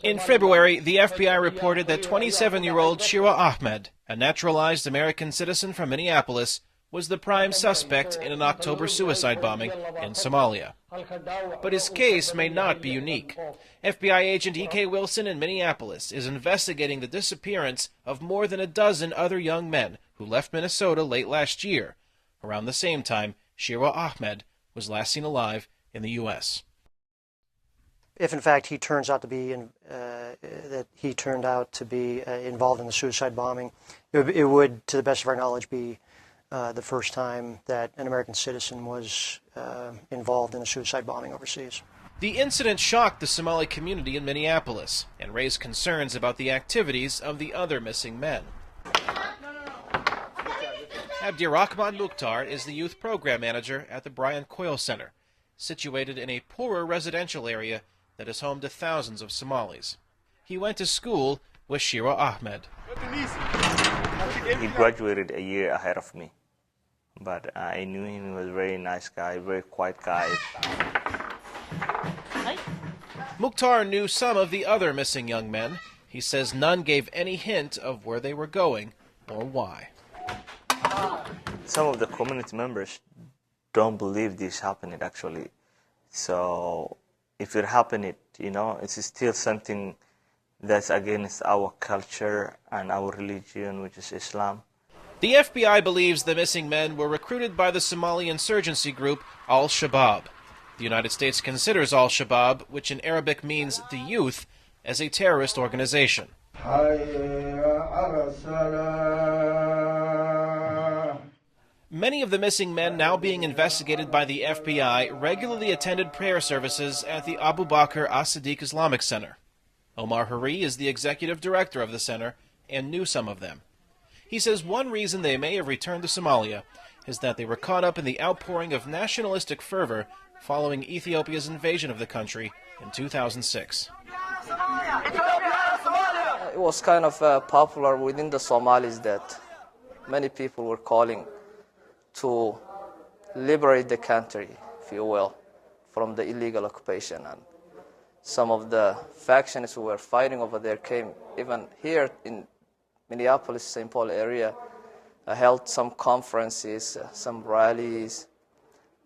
In February, the FBI reported that 27-year-old Shira Ahmed, a naturalized American citizen from Minneapolis, was the prime suspect in an October suicide bombing in Somalia. But his case may not be unique. FBI agent E.K. Wilson in Minneapolis is investigating the disappearance of more than a dozen other young men who left Minnesota late last year, around the same time Shira Ahmed was last seen alive in the U.S. If in fact he turns out to be involved in the suicide bombing, it would, to the best of our knowledge, be the first time that an American citizen was involved in a suicide bombing overseas. The incident shocked the Somali community in Minneapolis and raised concerns about the activities of the other missing men. Abdirahman Mukhtar is the youth program manager at the Brian Coyle Center, situated in a poorer residential area that is home to thousands of Somalis. He went to school with Shira Ahmed. He graduated a year ahead of me, but I knew him. He was a very nice guy, very quiet guy. Mukhtar knew some of the other missing young men. He says none gave any hint of where they were going or why. Some of the community members don't believe this happened actually. So if it happened, it's still something that's against our culture and our religion, which is Islam. The FBI believes the missing men were recruited by the Somali insurgency group al-Shabab. The United States considers al-Shabab, which in Arabic means the youth, as a terrorist organization. Many of the missing men now being investigated by the FBI regularly attended prayer services at the Abu Bakr as-Siddiq Islamic Center. Omar Hari is the executive director of the center and knew some of them. He says one reason they may have returned to Somalia is that they were caught up in the outpouring of nationalistic fervor following Ethiopia's invasion of the country in 2006. It was kind of popular within the Somalis that many people were calling to liberate the country, if you will, from the illegal occupation. And some of the factions who were fighting over there came even here in Minneapolis, St. Paul area, held some conferences, some rallies,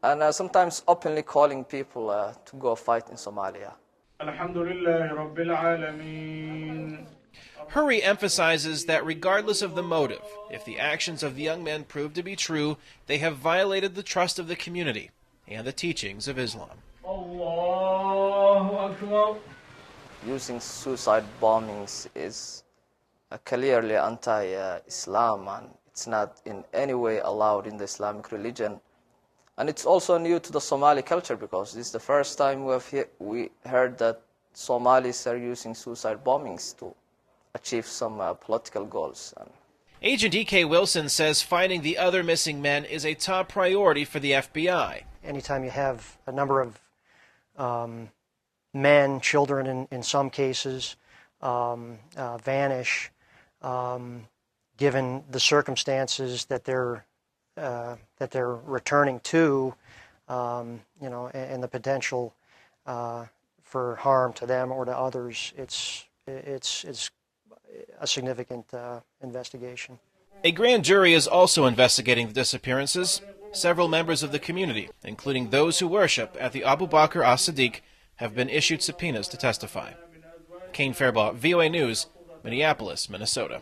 and sometimes openly calling people to go fight in Somalia. Hurry emphasizes that regardless of the motive, if the actions of the young men prove to be true, they have violated the trust of the community and the teachings of Islam. Using suicide bombings is clearly anti-Islam, and it's not in any way allowed in the Islamic religion. And it's also new to the Somali culture because this is the first time we heard that Somalis are using suicide bombings to achieve some political goals. Agent E.K. Wilson says finding the other missing men is a top priority for the FBI. Anytime you have a number of men, children in some cases, vanish, given the circumstances that they're returning to, and the potential for harm to them or to others, it's a significant investigation. A grand jury is also investigating the disappearances. Several members of the community, including those who worship at the Abu Bakr as-Siddiq, have been issued subpoenas to testify. Kane, Farabaugh, VOA News, Minneapolis, Minnesota.